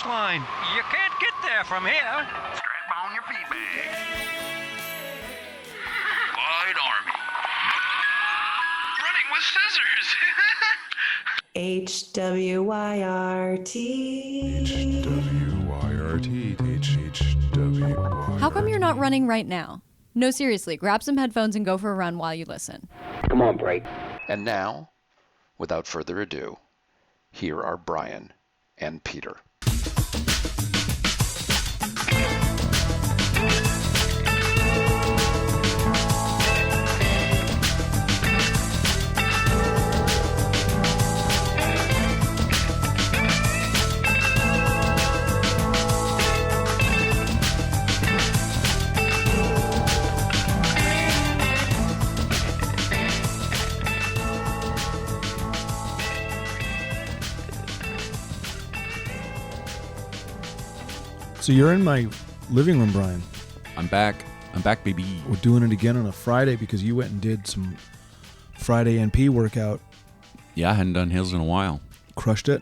finish line. You can't get there from here. Strap on your feet bag. Wide Army. Running with scissors. HWYRT. HWYRT. How come you're not running right now? No, seriously, grab some headphones and go for a run while you listen. Come on, Bray. And now, without further ado, here are Bryan and Peter. So you're in my living room, Bryan. I'm back, baby. We're doing it again on a Friday because you went and did some Friday NP workout. Yeah, I hadn't done hills in a while. Crushed it?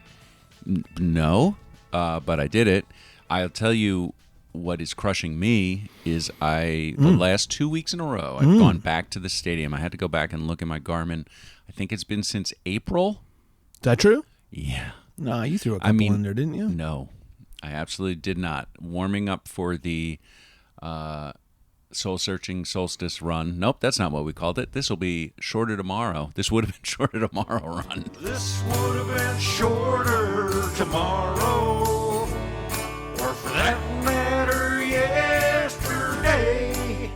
No, but I did it. I'll tell you what is crushing me is the last 2 weeks in a row, I've gone back to the stadium. I had to go back and look at my Garmin. I think it's been since April. Is that true? Yeah. Nah, you threw a couple in there, didn't you? No, I absolutely did not. Warming up for the soul-searching solstice run. Nope, that's not what we called it. This will be shorter tomorrow. This would have been shorter tomorrow run. This would have been shorter tomorrow, or for that matter, yesterday.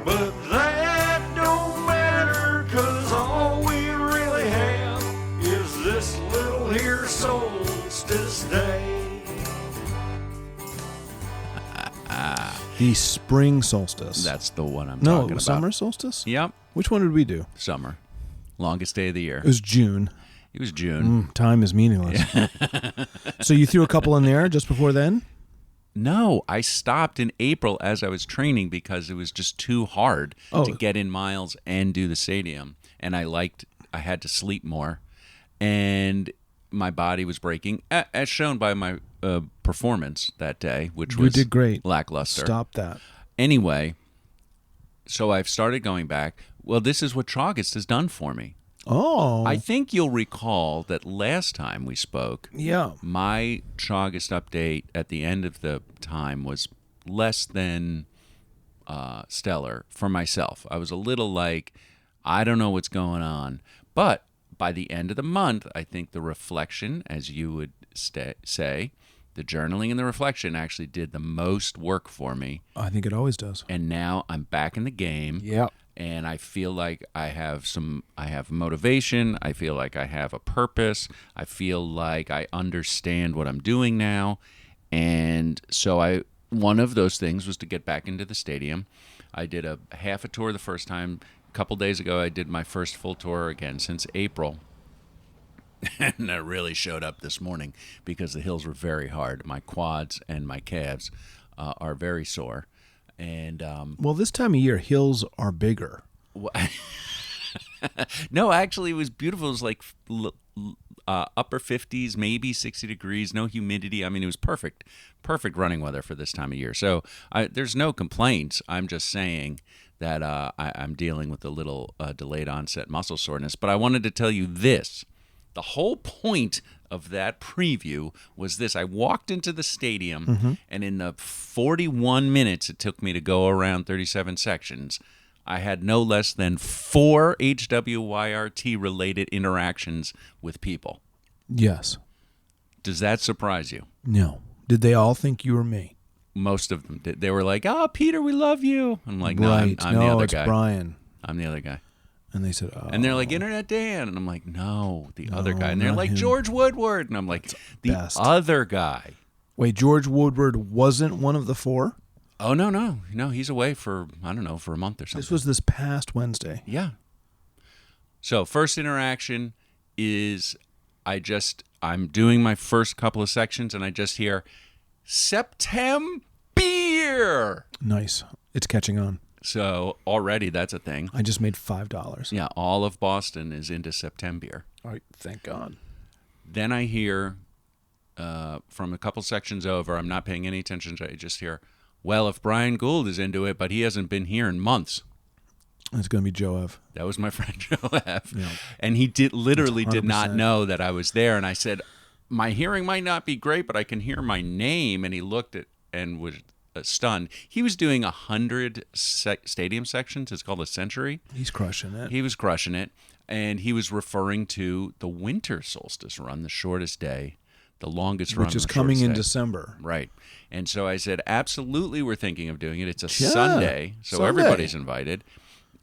But that don't matter, 'cause all we really have is this little here solstice day. The spring solstice. That's the one I'm no, talking it was about. summer solstice? Yep, Which one did we do? summer. Longest day of the year. It was June. It was June. Time is meaningless. So you threw a couple in there just before then? No, I stopped in April as I was training because it was just too hard to get in miles and do the stadium. And I had to sleep more. And my body was breaking, as shown by my performance that day, which was did great. lackluster. Stop that. Anyway, so I've started going back. Well, this is what Chaugust has done for me. Oh. I think you'll recall that last time we spoke, Yeah. my Chaugust update at the end of the time was less than stellar for myself. I was a little like, I don't know what's going on. But by the end of the month, I think the reflection, as you would say, the journaling and the reflection actually did the most work for me. I think it always does. And now I'm back in the game. Yep. And I feel like I have motivation. I feel like I have a purpose. I feel like I understand what I'm doing now. And so one of those things was to get back into the stadium. I did a half a tour the first time. A couple days ago, I did my first full tour again since April. And I really showed up this morning because the hills were very hard. My quads and my calves are very sore. And well, this time of year, hills are bigger. No, actually, it was beautiful. It was like upper 50s, maybe 60 degrees, no humidity. I mean, it was perfect running weather for this time of year. So there's no complaints. I'm just saying that I'm dealing with a little delayed onset muscle soreness. But I wanted to tell you this. The whole point of that preview was this. I walked into the stadium, and in the 41 minutes it took me to go around 37 sections, I had no less than 4 HWYRT-related interactions with people. Yes. Does that surprise you? No. Did they all think you were me? Most of them did. They were like, "Oh, Peter, we love you." I'm like, "No, Right. I'm the other it's guy. Bryan." I'm the other guy. And they said, oh. And they're like, Internet Dan. And I'm like, no, the other guy. And they're not like, him. George Woodward. And I'm like, the best. other guy. Wait, George Woodward wasn't one of the 4? Oh, no. No, he's away for, I don't know, for a month or something. This was this past Wednesday. Yeah. So first interaction is I'm doing my first couple of sections and I just hear, SeptemBEER. Nice. It's catching on. So already that's a thing. I just made $5. Yeah, all of Boston is into SeptemBEER. All right, thank God. Then I hear from a couple sections over. I'm not paying any attention to it. I just hear, well, if Brian Gould is into it, but he hasn't been here in months. It's going to be Joe F. That was my friend Joe F. Yeah. And he literally did not 100%. know that I was there. And I said, my hearing might not be great, but I can hear my name. And he looked at and was stunned. He was doing 100 stadium sections. It's called a century. He's crushing it. He was crushing it. And he was referring to the winter solstice run, the shortest day, the longest run. Which is the coming shortest in day. December. Right. And so I said, absolutely, we're thinking of doing it. It's a Yeah, Sunday, so Sunday. everybody's invited.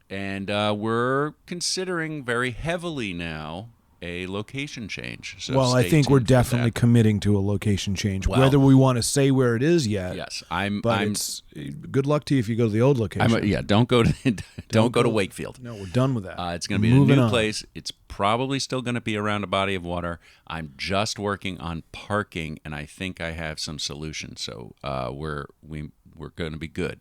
And we're considering very heavily now a location change. So Well, I stay think we're tuned for definitely that. committing to a location change. Well- Whether we want to say where it is yet. Yes, But it's good luck to you if you go to the old location. don't go to don't go to Wakefield. No, we're done with that. It's going to be in a Moving new on. place. It's probably still going to be around a body of water. I'm just working on parking, and I think I have some solutions. So we're going to be good.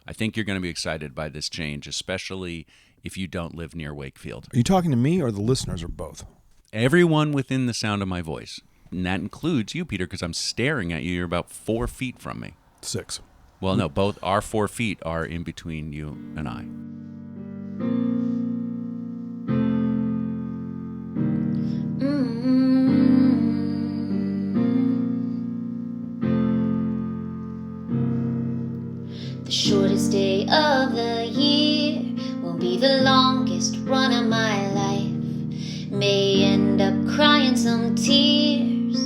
I think you're going to be excited by this change, especially if you don't live near Wakefield. Are you talking to me or the listeners or both? Everyone within the sound of my voice, and that includes you, Peter, because I'm staring at you. You're about 4 feet from me. 6. Well, no, both our 4 feet are in between you and I. The shortest day of the year will be the longest run of my life. May end up crying some tears.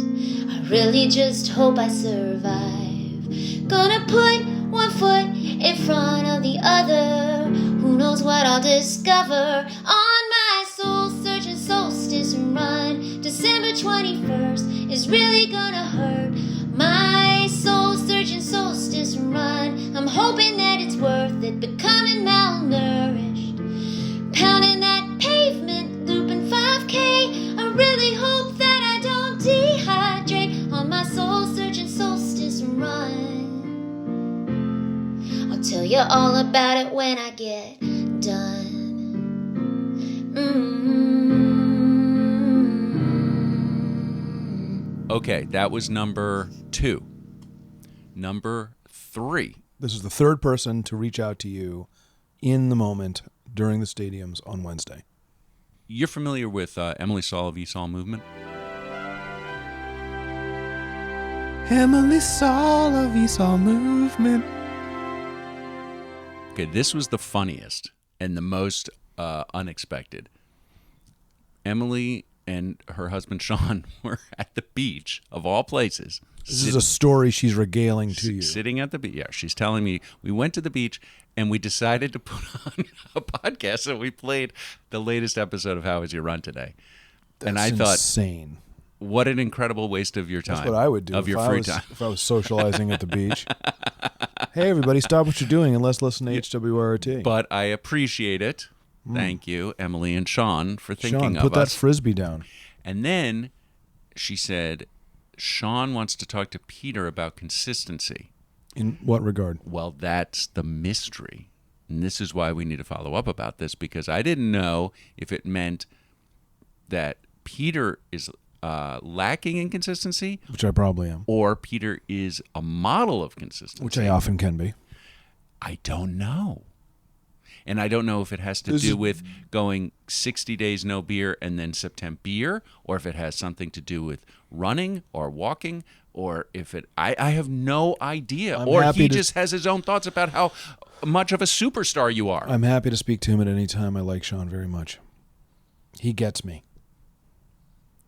I really just hope I survive. Gonna put one foot in front of the other. Who knows what I'll discover on my soul-searching solstice run. December 21st is really gonna hurt. My soul-searching solstice run. I'm hoping that it's worth it, becoming malnourished. Pounding that pavement, looping 5K. I really hope that I don't dehydrate on my soul-searching solstice run. I'll tell you all about it when I get done. Okay, that was number 2. Number 3. This is the third person to reach out to you in the moment during the stadiums on Wednesday. You're familiar with Emily Saul of ESOL Movement? Emily Saul of ESOL Movement. Okay, this was the funniest and the most unexpected. Emily and her husband Sean were at the beach, of all places. This is a story she's regaling to you. Sitting at the beach. Yeah, she's telling me we went to the beach and we decided to put on a podcast. So we played the latest episode of How Was Your Run Today? And I thought, insane. what an incredible waste of your time. That's what I would do Of if your I free was, time. if I was socializing at the beach. Hey, everybody, stop what you're doing and let's listen to HWRT. But I appreciate it. Thank you, Emily and Sean, for thinking Sean, of put that us. Frisbee down. And then she said, Sean wants to talk to Peter about consistency. In what regard? Well, that's the mystery. And this is why we need to follow up about this, because I didn't know if it meant that Peter is lacking in consistency, Which I probably am. or Peter is a model of consistency. Which I often can be. I don't know. And I don't know if it has to This do is- with going 60 days no beer and then SeptemBEER, or if it has something to do with running or walking, or if it... I have no idea. I'm Or happy he to- just has his own thoughts about how much of a superstar you are. I'm happy to speak to him at any time. I like Sean very much. He gets me.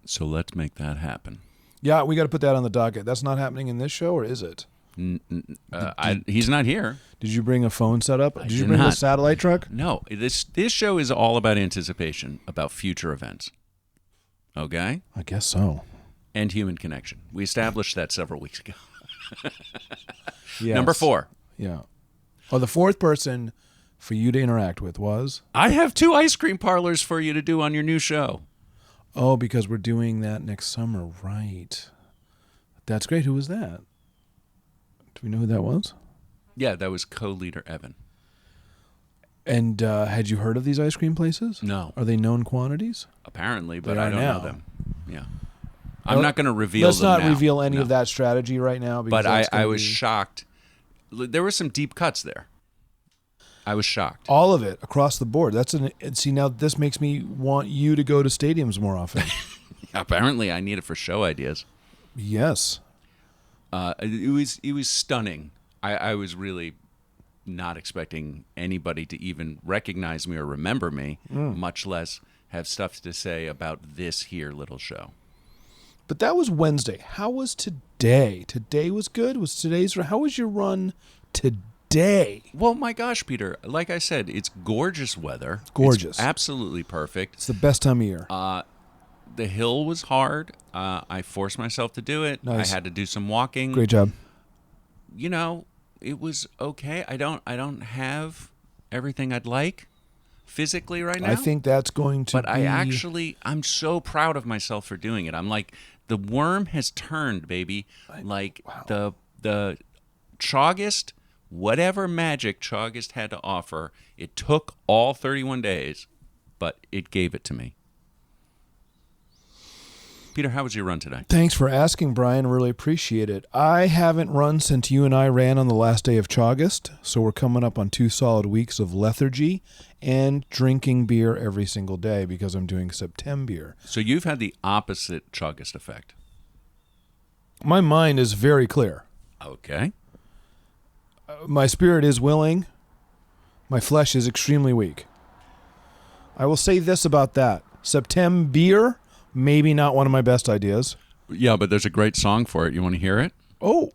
So let's make that happen. Yeah, we got to put that on the docket. That's not happening in this show, or is it? He's not here. Did you bring a phone set up? Did you did bring a not. satellite truck? No, this show is all about anticipation, about future events. Okay? I guess so. And human connection. We established that several weeks ago. Yes. Number 4. Yeah. Oh, the fourth person for you to interact with was? I have 2 ice cream parlors for you to do on your new show. Oh, because we're doing that next summer. Right. That's great. Who was that? Do we know who that was? Yeah, that was co-leader Evan. And had you heard of these ice cream places? No. Are they known quantities? Apparently, but They I are don't now. know them. Yeah. I'm not going to reveal Let's them not now. reveal any No. of that strategy right now. Because But that's I gonna was be- shocked. There were some deep cuts there. I was shocked. all of it across the board. See, now this makes me want you to go to stadiums more often. Apparently, I need it for show ideas. Yes. It was stunning. I was really not expecting anybody to even recognize me or remember me, much less have stuff to say about this here little show. But that was Wednesday. How was today? Today was good. How was your run today? Well, my gosh, Peter, like I said, it's gorgeous weather. Gorgeous. It's absolutely perfect. It's the best time of year. The hill was hard. I forced myself to do it. Nice. I had to do some walking. Great job. You know, it was okay. I don't have everything I'd like physically right now. I think that's going to But be... I'm so proud of myself for doing it. I'm like, the worm has turned, baby. Like the Chaugust, whatever magic Chaugust had to offer, it took all 31 days, but it gave it to me. Peter, how was your run today? Thanks for asking, Brian. Really appreciate it. I haven't run since you and I ran on the last day of Chaugust, so we're coming up on 2 solid weeks of lethargy and drinking beer every single day because I'm doing SeptemBEER. So you've had the opposite Chaugust effect. My mind is very clear. Okay. My spirit is willing. My flesh is extremely weak. I will say this about that. SeptemBEER, maybe not one of my best ideas. Yeah, but there's a great song for it. You want to hear it? Oh,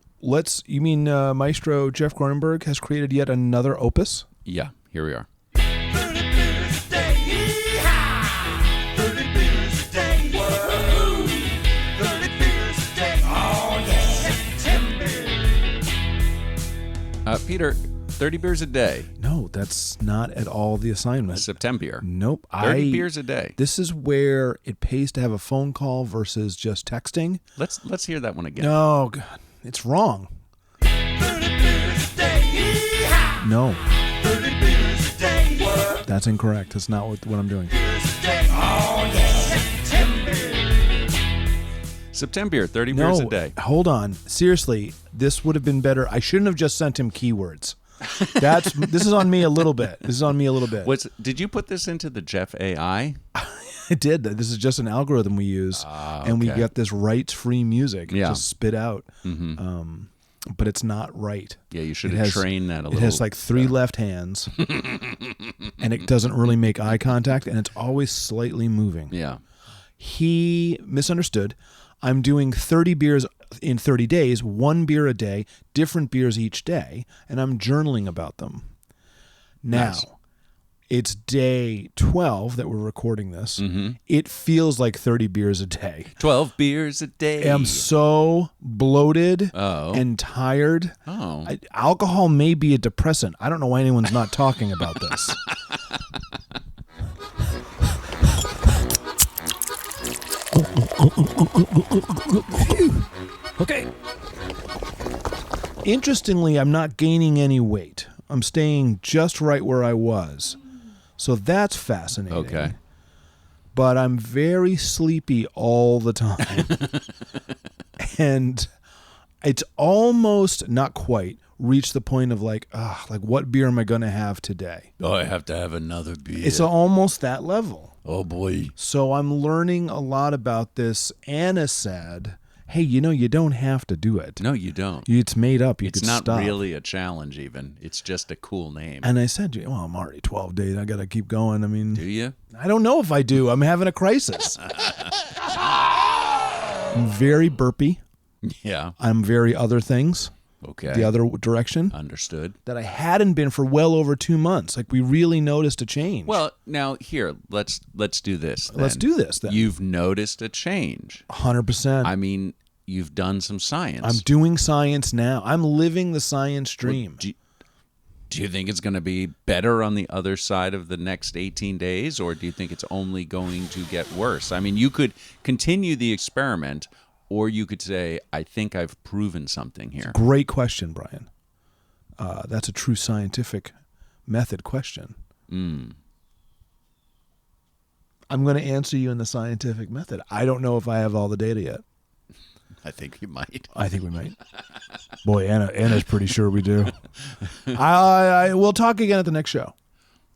you mean Maestro Jeff Cronenberg has created yet another opus? Yeah, here we are. 30 beers a day, yee-haw! 30 beers a day, whoa! 30 beers a day, oh yeah! September. Peter, 30 beers a day. No, that's not at all the assignment. SeptemBEER. Nope. 30 beers a day. This is where it pays to have a phone call versus just texting. Let's hear that one again. No, God, it's wrong. 30 beers a day, yee-haw! No, 30 beers a day, whoa! that's incorrect. That's not what I'm doing. Beers a day, oh yeah! September. SeptemBEER, 30 beers a day. Hold on. Seriously, this would have been better. I shouldn't have just sent him keywords. This is on me a little bit. Did you put this into the Jeff AI? I did. This is just an algorithm we use, and we okay. get this rights-free music Yeah. just spit out. But it's not right. Yeah, you should It have has- trained that a little. It has like 3 left hands, and it doesn't really make eye contact, and it's always slightly moving. Yeah. He misunderstood. I'm doing 30 beers in 30 days, 1 beer a day, different beers each day, and I'm journaling about them. Now, Nice. it's day 12 that we're recording this. Mm-hmm. It feels like 30 beers a day. 12 beers a day. I'm so bloated Oh. and tired. Oh. Alcohol may be a depressant. I don't know why anyone's not talking about this. Okay. Interestingly, I'm not gaining any weight. I'm staying just right where I was. So that's fascinating. Okay. But I'm very sleepy all the time. And it's almost, not quite, reached the point of like what beer am I going to have today? Oh, I have to have another beer. It's almost that level. Oh, boy. So I'm learning a lot about this. Anna said, hey, you don't have to do it. No, you don't. It's made up. You It's could not stop. really a challenge even. It's just a cool name. And I said, well, I'm already 12 days. I got to keep going. I mean, Do you? I don't know if I do. I'm having a crisis. I'm very burpy. Yeah. I'm very other things, Okay. the other direction, Understood. that I hadn't been for well over 2 months. Like, we really noticed a change. Well, now here, let's do this. Let's then. do this then. You've noticed a change. 100%. I mean, you've done some science. I'm doing science now. I'm living the science dream. Do you think it's going to be better on the other side of the next 18 days, or do you think it's only going to get worse? I mean, you could continue the experiment, or you could say, I think I've proven something here. Great question, Brian. That's a true scientific method question. I'm going to answer you in the scientific method. I don't know if I have all the data yet. I think we might. I think we might. Boy, Anna's pretty sure we do. We'll talk again at the next show.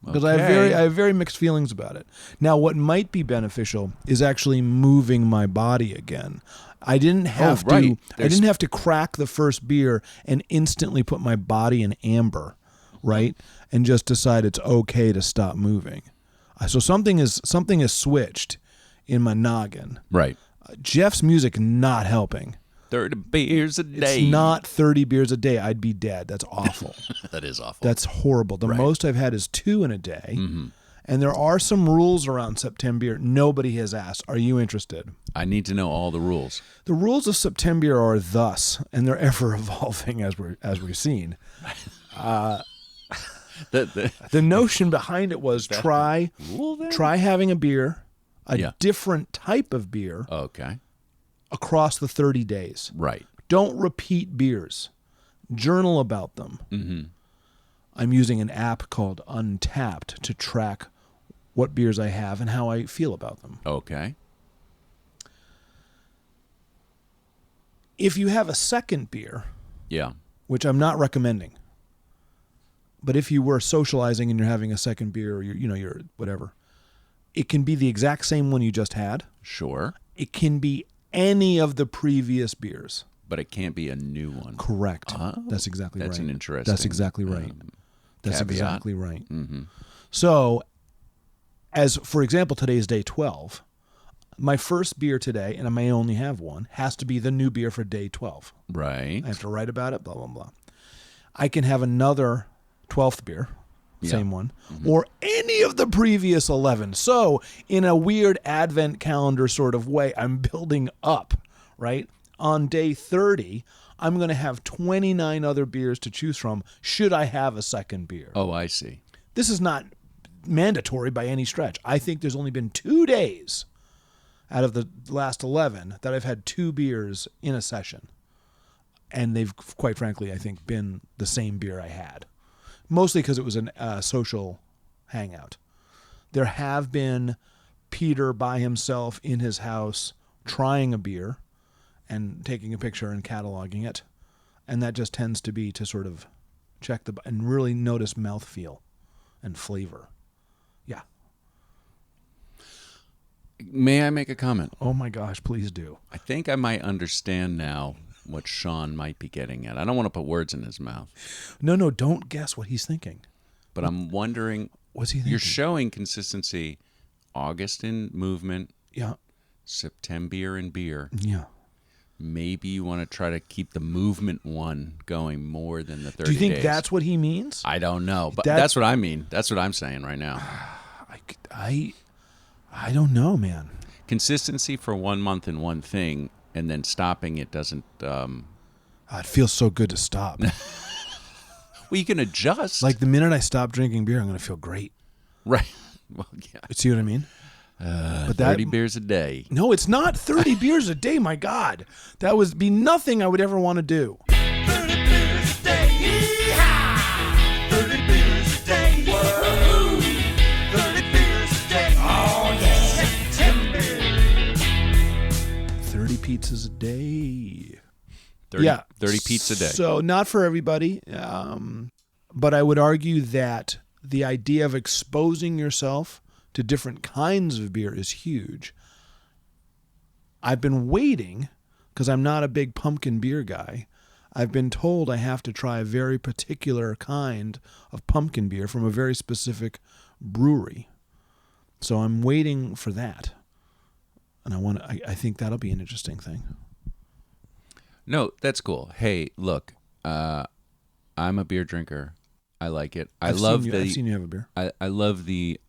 Because I have very mixed feelings about it. Now, what might be beneficial is actually moving my body again. I didn't have I didn't have to crack the first beer and instantly put my body in amber, right? And just decide it's okay to stop moving. So something is switched in my noggin. Right. Jeff's music not helping. 30 beers a day. It's not 30 beers a day. I'd be dead. That's awful. That is awful. That's horrible. The most I've had is 2 in a day. Mm-hmm. And there are some rules around SeptemBEER. Nobody has asked. Are you interested? I need to know all the rules. The rules of SeptemBEER are thus, and they're ever evolving as we've seen. The notion behind it was try having a beer, different type of beer, across the 30 days. Right. Don't repeat beers. Journal about them. Mm-hmm. I'm using an app called Untapped to track what beers I have and how I feel about them. Okay. If you have a second beer, yeah, which I'm not recommending, but if you were socializing and you're having a second beer or you're whatever, it can be the exact same one you just had. Sure. It can be any of the previous beers. But it can't be a new one. Correct. Oh, that's exactly right. That's an interesting. That's exactly right. That's caveat. exactly right. Mm-hmm. So, as for example, today is day 12. My first beer today, and I may only have one, has to be the new beer for day 12. Right. I have to write about it, blah, blah, blah. I can have another 12th beer, same one, or any of the previous 11. So, in a weird advent calendar sort of way, I'm building up, right? On day 30, I'm going to have 29 other beers to choose from should I have a second beer. Oh, I see. This is not mandatory by any stretch. I think there's only been 2 days out of the last 11 that I've had 2 beers in a session. And they've, quite frankly, I think, been the same beer I had. Mostly because it was a social hangout. There have been Peter by himself in his house trying a beer and taking a picture and cataloging it. And that just tends to be to sort of check and really notice mouthfeel and flavor. Yeah. May I make a comment? Oh my gosh, please do. I think I might understand now what Sean might be getting at. I don't want to put words in his mouth. No, don't guess what he's thinking. But I'm wondering, what's he thinking? You're showing consistency, August in movement, yeah, SeptemBEER in beer. Yeah. Maybe you want to try to keep the movement one going more than the 30 days. Do you think that's what he means? I don't know, but that's what I mean. That's what I'm saying right now. I don't know, man. Consistency for 1 month in one thing, and then stopping it doesn't... it feels so good to stop. Well, you can adjust. Like the minute I stop drinking beer, I'm going to feel great. Right. Well, yeah. See what I mean? But 30 beers a day. No, it's not 30 beers a day. My God, that would be nothing I would ever want to do. 30 beers a day. Yeehaw! 30 beers a day. Whoa! 30 beers a day. Oh, yeah. SeptemBEER. 30 pizzas a day. 30 pizza a day. So not for everybody, but I would argue that the idea of exposing yourself to different kinds of beer is huge. I've been waiting, because I'm not a big pumpkin beer guy. I've been told I have to try a very particular kind of pumpkin beer from a very specific brewery. So I'm waiting for that. And I think that'll be an interesting thing. No, that's cool. Hey, look, I'm a beer drinker. I like it. I've seen you have a beer. I love the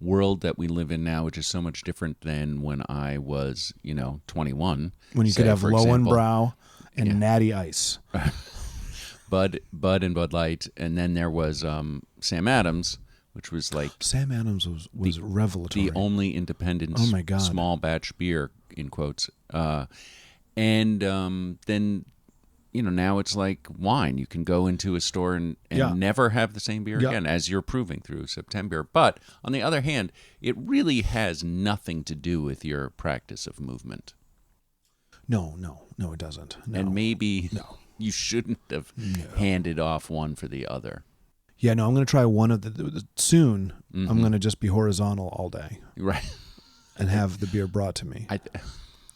world that we live in now, which is so much different than when I was, 21. When you could have Lowenbrau and Natty Ice. Bud and Bud Light. And then there was Sam Adams, which was like... Sam Adams was revelatory. The only independent small batch beer, in quotes. And then... now it's like wine. You can go into a store and never have the same beer again, as you're proving through SeptemBEER. But on the other hand, it really has nothing to do with your practice of movement. No, it doesn't. No. And maybe No. you shouldn't have handed off one for the other. Yeah, no, I'm going to try one of the soon. I'm going to just be horizontal all day Right. and have the beer brought to me.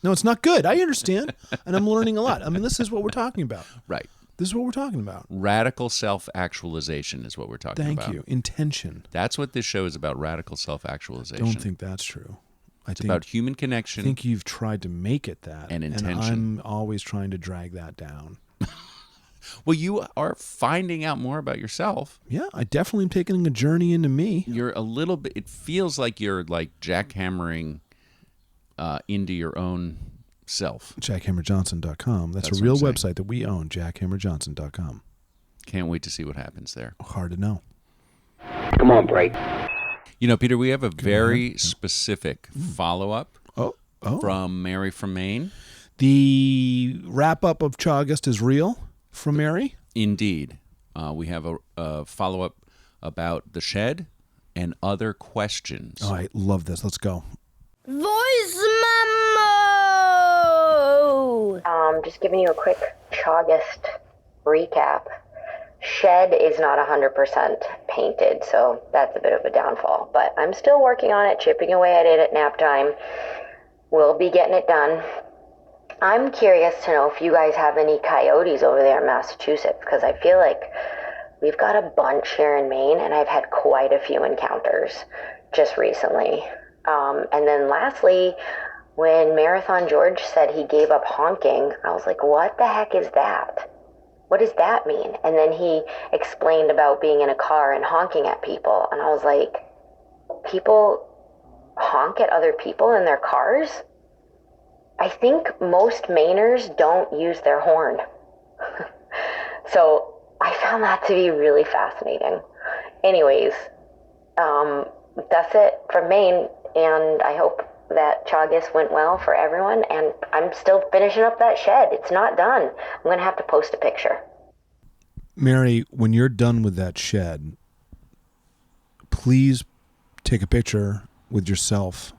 No, it's not good. I understand. And I'm learning a lot. I mean, this is what we're talking about. Right. This is what we're talking about. Radical self-actualization is what we're talking about. Thank you. Intention. That's what this show is about, radical self-actualization. Don't think that's true. It's about human connection. I think you've tried to make it that. And intention. And I'm always trying to drag that down. Well, you are finding out more about yourself. Yeah, I definitely am taking a journey into me. You're a little bit, it feels like you're like jackhammering into your own self. JackhammerJohnson.com. That's That's a real what I'm website that we own, JackhammerJohnson.com. Can't wait to see what happens there. Hard to know. Come on, break. You know, Peter, we have a very specific follow-up Oh. from Mary from Maine. The wrap-up of Chaugust is real from Mary? Indeed. We have a follow-up about the shed and other questions. Oh, I love this. Let's go. Voice memo! Just giving you a quick Chaugust recap. Shed is not 100% painted, so that's a bit of a downfall. But I'm still working on it, chipping away at it at nap time. We'll be getting it done. I'm curious to know if you guys have any coyotes over there in Massachusetts, because I feel like we've got a bunch here in Maine, and I've had quite a few encounters just recently. And then lastly, when Marathon George said he gave up honking, I was like, what the heck is that? What does that mean? And then he explained about being in a car and honking at people. And I was like, people honk at other people in their cars? I think most Mainers don't use their horn. So I found that to be really fascinating. Anyways, that's it from Maine. And I hope that Chaugust went well for everyone, and I'm still finishing up that shed. It's not done. I'm going to have to post a picture. Mary, when you're done with that shed, please take a picture with yourself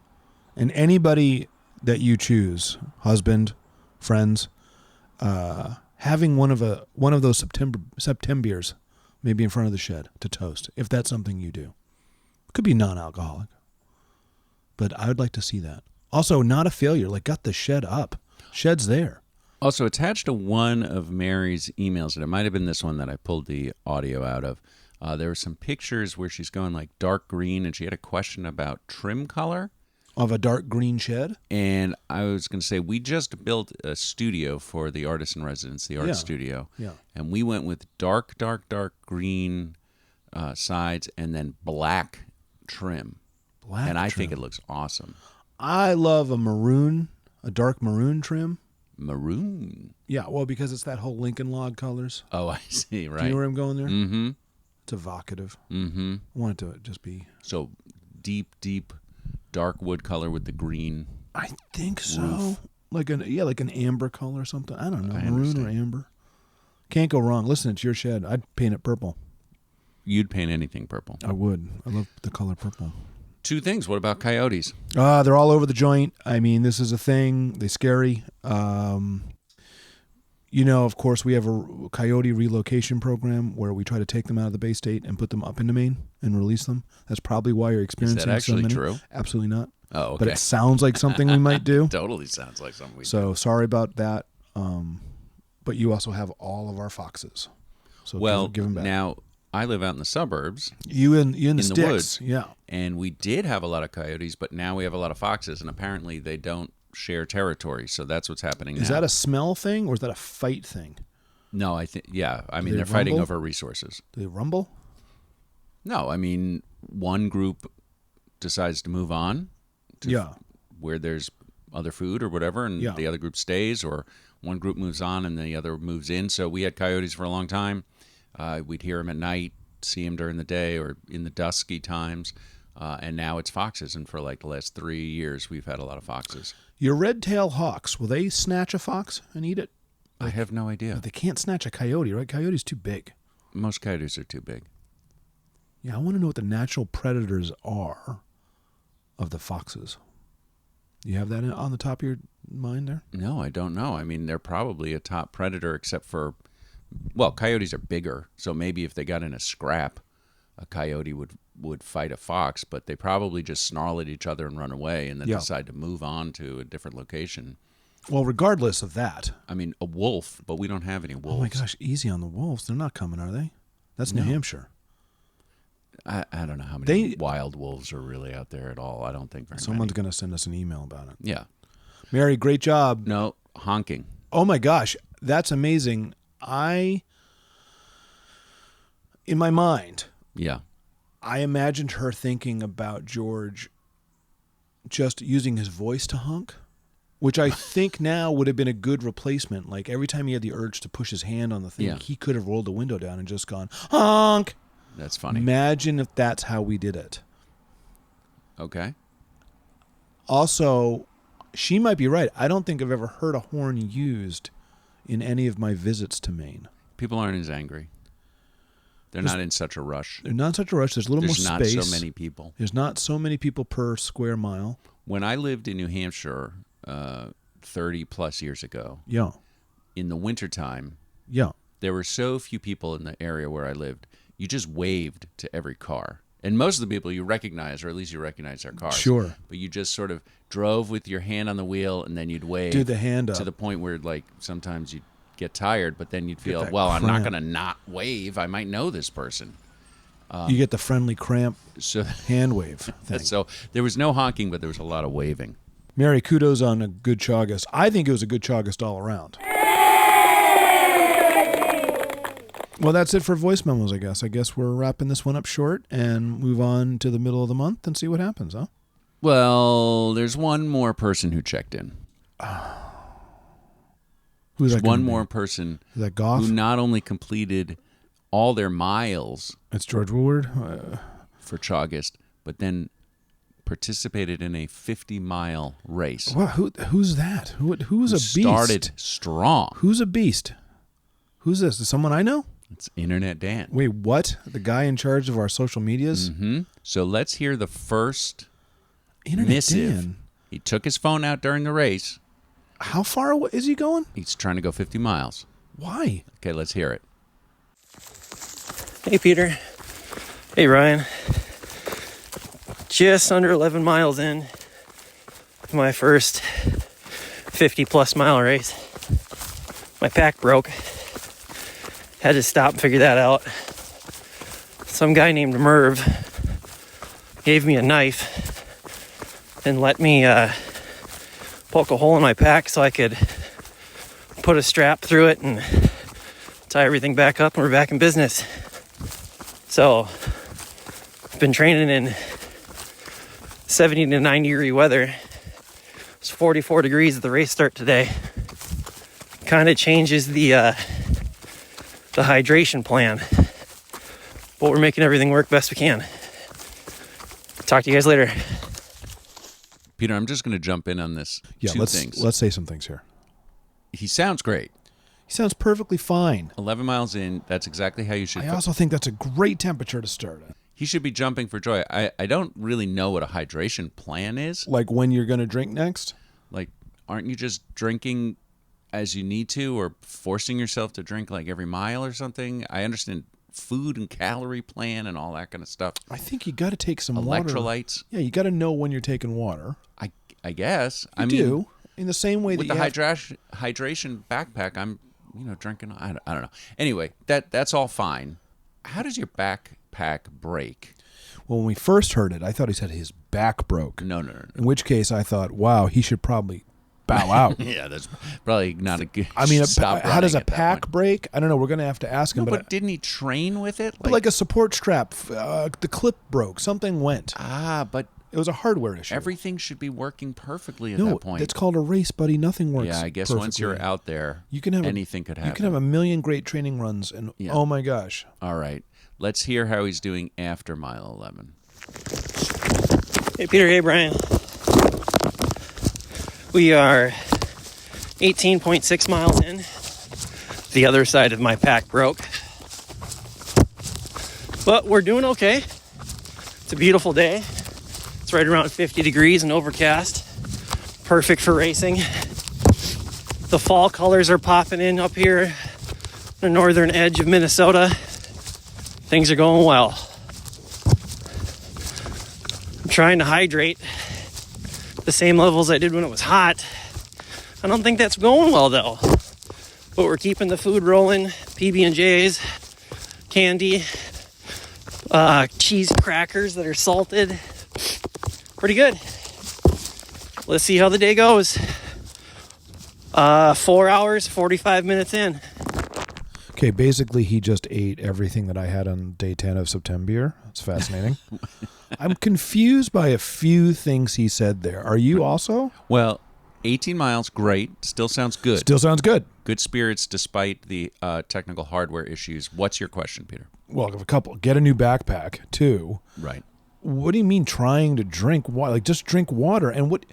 and anybody that you choose, husband, friends, having one of those SeptemBEERs maybe in front of the shed to toast, if that's something you do. Could be non-alcoholic. But I would like to see that. Also, not a failure. Like, got the shed up. Shed's there. Also, attached to one of Mary's emails, and it might have been this one that I pulled the audio out of, there were some pictures where she's going like dark green, and she had a question about trim color. Of a dark green shed? And I was going to say, we just built a studio for the artist in residence, the art studio. Yeah. And we went with dark green sides and then black trim. And I think it looks awesome. I love a dark maroon trim. Maroon? Yeah, well, because it's that whole Lincoln log colors. Oh, I see, right. Do you know where I'm going there? Mm-hmm. It's evocative. Mm-hmm. I want it to just be... So deep dark wood color with the green. I think so. Roof. Like an amber color or something. I don't know, maroon or amber. Can't go wrong. Listen, it's your shed. I'd paint it purple. You'd paint anything purple. I would. I love the color purple. Two things. What about coyotes? They're all over the joint. I mean, this is a thing. They're scary. Of course, we have a coyote relocation program where we try to take them out of the Bay State and put them up into Maine and release them. That's probably why you're experiencing Is that actually so many. true? Absolutely not. Oh, okay. But it sounds like something we might do. Totally sounds like something we do. So sorry about that. But you also have all of our foxes. So give them back. Now I live out in the suburbs. You in the sticks. Woods. Yeah. And we did have a lot of coyotes, but now we have a lot of foxes, and apparently they don't share territory. So that's what's happening now. Is that a smell thing or is that a fight thing? No, I think, yeah. I mean, they they're fighting rumble? over resources. Do they rumble? No, I mean, one group decides to move on to where there's other food or whatever, and the other group stays, or one group moves on and the other moves in. So we had coyotes for a long time. We'd hear them at night, see them during the day or in the dusky times. And now it's foxes. And for like the last 3 years, we've had a lot of foxes. Your red-tailed hawks, will they snatch a fox and eat it? I have no idea. They can't snatch a coyote, right? Coyote's too big. Most coyotes are too big. Yeah, I want to know what the natural predators are of the foxes. You have that on the top of your mind there? No, I don't know. I mean, they're probably a top predator, except for, well, coyotes are bigger. So maybe if they got in a scrap, a coyote would fight a fox, but they probably just snarl at each other and run away and then decide to move on to a different location. Well, regardless of that. I mean, a wolf, but we don't have any wolves. Oh, my gosh. Easy on the wolves. They're not coming, are they? That's New Hampshire. I don't know how many wild wolves are really out there at all. I don't think very Someone's many. going to send us an email about it. Yeah. Mary, great job. No, honking. Oh, my gosh. That's amazing. In my mind, I imagined her thinking about George just using his voice to honk, which I think now would have been a good replacement. Like every time he had the urge to push his hand on the thing, he could have rolled the window down and just gone, honk. That's funny. Imagine if that's how we did it. Okay. Also, she might be right. I don't think I've ever heard a horn used in any of my visits to Maine. People aren't as angry. They're not in such a rush. They're not in such a rush. There's a little more space. There's not so many people. There's not so many people per square mile. When I lived in New Hampshire 30 plus years ago, in the wintertime, there were so few people in the area where I lived, you just waved to every car. And most of the people you recognize, or at least you recognize their cars. Sure. But you just sort of drove with your hand on the wheel, and then you'd wave. Do the hand up. To the point where, like, sometimes you'd get tired, but then you'd feel, well, cramp. I'm not going to not wave. I might know this person. You get the friendly cramp hand wave thing. So there was no honking, but there was a lot of waving. Mary, kudos on a good Chaugust. I think it was a good Chaugust all around. Well, that's it for voice memos, I guess. I guess we're wrapping this one up short and move on to the middle of the month and see what happens, huh? Well, there's one more person who checked in. Who's There's that? One more person Is that Goff? who not only completed all their miles. It's George Woodward for Chaugust, but then participated in a 50-mile race. Wow, who's that? Who's a beast? Started strong. Who's a beast? Who's this? Is someone I know? It's Internet Dan. Wait, what? The guy in charge of our social medias? Mm-hmm. So let's hear the first Internet missive. Dan. He took his phone out during the race. How far away is he going? He's trying to go 50 miles. Why? Okay, let's hear it. Hey, Peter. Hey, Ryan. Just under 11 miles in to my first 50-plus mile race. My pack broke. Had to stop and figure that out. Some guy named Merv gave me a knife and let me poke a hole in my pack so I could put a strap through it and tie everything back up, and we're back in business. So, I've been training in 70 to 90 degree weather. It's 44 degrees at the race start today. Kind of changes the hydration plan, but we're making everything work best we can. Talk to you guys later. Peter, I'm just going to jump in on this. Let's say some things here. He sounds great. He sounds perfectly fine. 11 miles in, that's exactly how you should. I also think that's a great temperature to start at. He should be jumping for joy. I don't really know what a hydration plan is. Like when you're going to drink next? Like, aren't you just drinking as you need to, or forcing yourself to drink like every mile or something? I understand food and calorie plan and all that kind of stuff. I think you got to take some electrolytes. Water. Yeah, you got to know when you're taking water. I guess. You do. In the same way with that the hydration backpack, I'm drinking. I don't know. Anyway, that's all fine. How does your backpack break? Well, when we first heard it, I thought he said his back broke. No. In which case, I thought, wow, he should probably bow out. Yeah, that's probably not a good. I mean, how does a pack break? I don't know. We're going to have to ask him. But didn't he train with it? Like a support strap, the clip broke. Something went. But it was a hardware issue. Everything should be working perfectly at that point. It's called a race, buddy. Nothing works. Yeah, I guess perfectly. Once you're out there, anything could happen. You can have a million great training runs, and oh my gosh. All right, let's hear how he's doing after mile 11. Hey, Peter. Hey, Brian. We are 18.6 miles in. The other side of my pack broke. But we're doing okay. It's a beautiful day. It's right around 50 degrees and overcast. perfect for racing. The fall colors are popping in up here, the northern edge of Minnesota. Things are going well. I'm trying to hydrate the same levels I did when it was hot. I don't think that's going well though. But we're keeping the food rolling. PB&Js, candy, cheese crackers that are salted. Pretty good. Let's see how the day goes. 4 hours, 45 minutes in. Okay, basically he just ate everything that I had on day 10 of SeptemBEER. It's fascinating. I'm confused by a few things he said there. Are you also? Well, 18 miles, great. Still sounds good. Still sounds good. Good spirits despite the technical hardware issues. What's your question, Peter? Well, a couple. Get a new backpack. 2. Right. What do you mean trying to drink water? Like, just drink water. And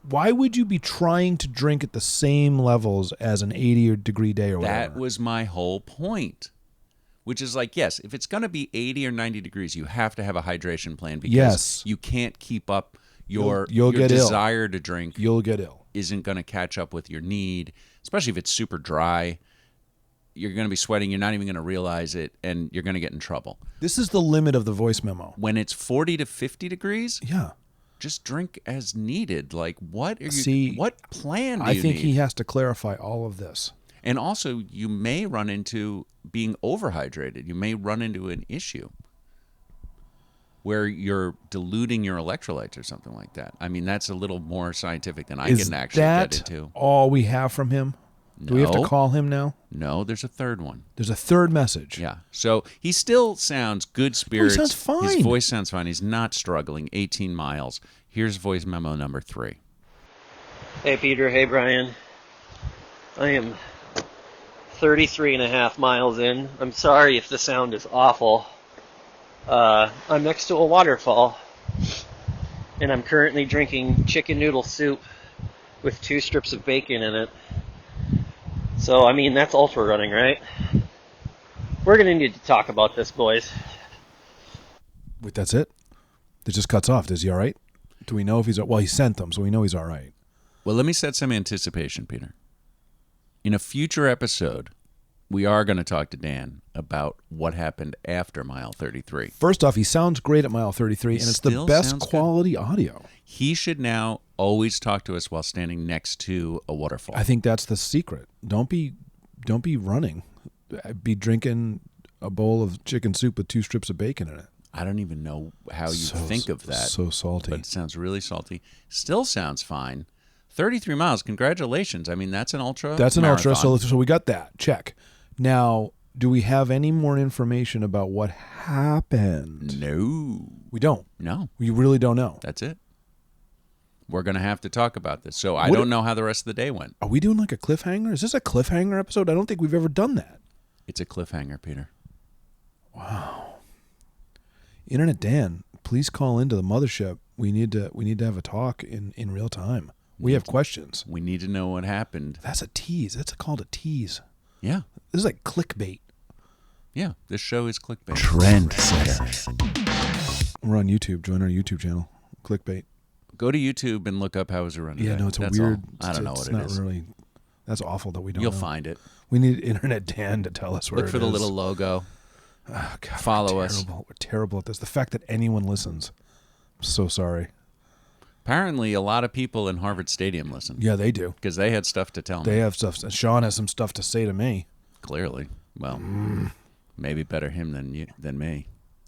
why would you be trying to drink at the same levels as an 80-degree day or whatever? That was my whole point. Which is like, yes, if it's going to be 80 or 90 degrees, you have to have a hydration plan because you can't keep up your get desire ill. to drink. You'll get ill. Isn't going to catch up with your need, especially if it's super dry. You're going to be sweating. You're not even going to realize it, and you're going to get in trouble. This is the limit of the voice memo. When it's 40 to 50 degrees, yeah, just drink as needed. Like, what are you? See, what plan do I you think need? he has to clarify all of this. And also, you may run into being overhydrated. You may run into an issue where you're diluting your electrolytes or something like that. I mean, that's a little more scientific than I can actually get into. Is that all we have from him? Do we have to call him now? No, there's a third one. There's a third message. Yeah. So he still sounds good spirits. He sounds fine. His voice sounds fine. He's not struggling. 18 miles. Here's voice memo number 3. Hey, Peter. Hey, Brian. I am 33 and a half miles in. I'm sorry if the sound is awful. I'm next to a waterfall, and I'm currently drinking chicken noodle soup with 2 strips of bacon in it. So, I mean, that's ultra running, right? We're going to need to talk about this, boys. Wait, that's it? It just cuts off. Is he all right? Do we know if he's... Well, he sent them, so we know he's all right. Well, let me set some anticipation, Peter. In a future episode, we are going to talk to Dan about what happened after mile 33. First off, he sounds great at mile 33, and it's the best quality audio. He should now always talk to us while standing next to a waterfall. I think that's the secret. Don't be running. Be drinking a bowl of chicken soup with 2 strips of bacon in it. I don't even know how you think of that. So salty. But it sounds really salty. Still sounds fine. 33 miles. Congratulations. I mean, that's an ultra. That's an marathon. ultra. So we got that. Check. Now, do we have any more information about what happened? No. We don't. No. We really don't know. That's it. We're going to have to talk about this. So I don't know how the rest of the day went. Are we doing like a cliffhanger? Is this a cliffhanger episode? I don't think we've ever done that. It's a cliffhanger, Peter. Wow. Internet Dan, please call into the mothership. We need to have a talk in real time. We have questions. We need to know what happened. That's a tease. That's called a tease. Yeah. This is like clickbait. Yeah, this show is clickbait. Trendsetters. We're on YouTube. Join our YouTube channel. Clickbait. Go to YouTube and look up How Was It Run Today. Yeah, no, it's That's weird. All. I don't know what it not is. Really, that's awful that we don't You'll know. find it. We need Internet Dan to tell us where Look for it the is. little logo. Oh, God, Follow us. We're terrible at this. The fact that anyone listens. I'm so sorry. Apparently, a lot of people in Harvard Stadium listen. Yeah, they do. Because they had stuff to tell me. They have stuff. Sean has some stuff to say to me. Clearly. Well, maybe better him than me.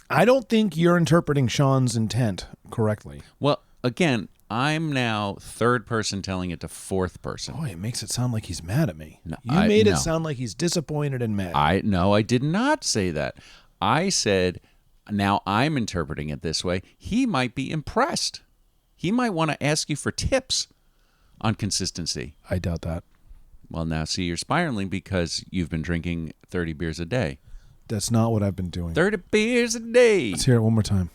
I don't think you're interpreting Sean's intent correctly. Well, again, I'm now third person telling it to fourth person. Boy, it makes it sound like he's mad at me. No, You made it sound like he's disappointed and mad. I did not say that. I said, now I'm interpreting it this way. He might be impressed. He might want to ask you for tips on consistency. I doubt that. Well, now, see, you're spiraling because you've been drinking 30 beers a day. That's not what I've been doing. 30 beers a day. Let's hear it one more time.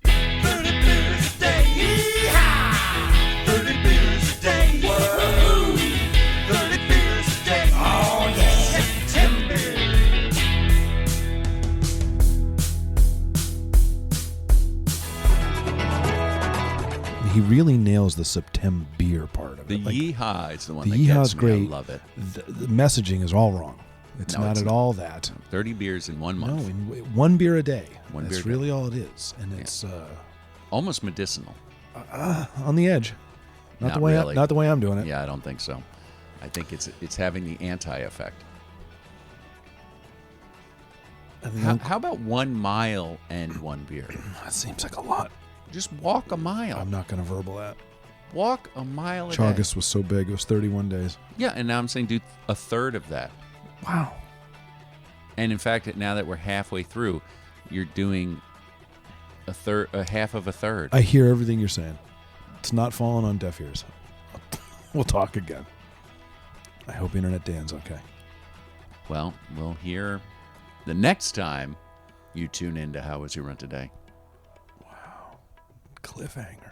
30 beers a day. Yeehaw! 30 beers a day. Whoa! 30 beers a day. Oh, yeah. SeptemBEER. he really nails the SeptemBEER part of The it. Like, yeehaw is the one the that yeehaw's gets me. great. I love it. The messaging is all wrong. It's No, not it's at not. all that. 30 beers in 1 No, month. one beer a day. One beer That's a day. really all it is, and it's Almost medicinal. on the edge. Not the way. Really. Not the way I'm doing it. Yeah, I don't think so. I think it's having the anti-effect. How about 1 mile and 1 beer? That seems like a lot. Just walk a mile. I'm not going to verbal that. Walk a mile a day. Chaugust was so big. It was 31 days. Yeah, and now I'm saying do a third of that. Wow. And in fact, now that we're halfway through, you're doing a half of a third. I hear everything you're saying. It's not falling on deaf ears. We'll talk again. I hope Internet Dan's okay. Well, we'll hear the next time you tune in to How Was Your Run Today. Wow. Cliffhanger.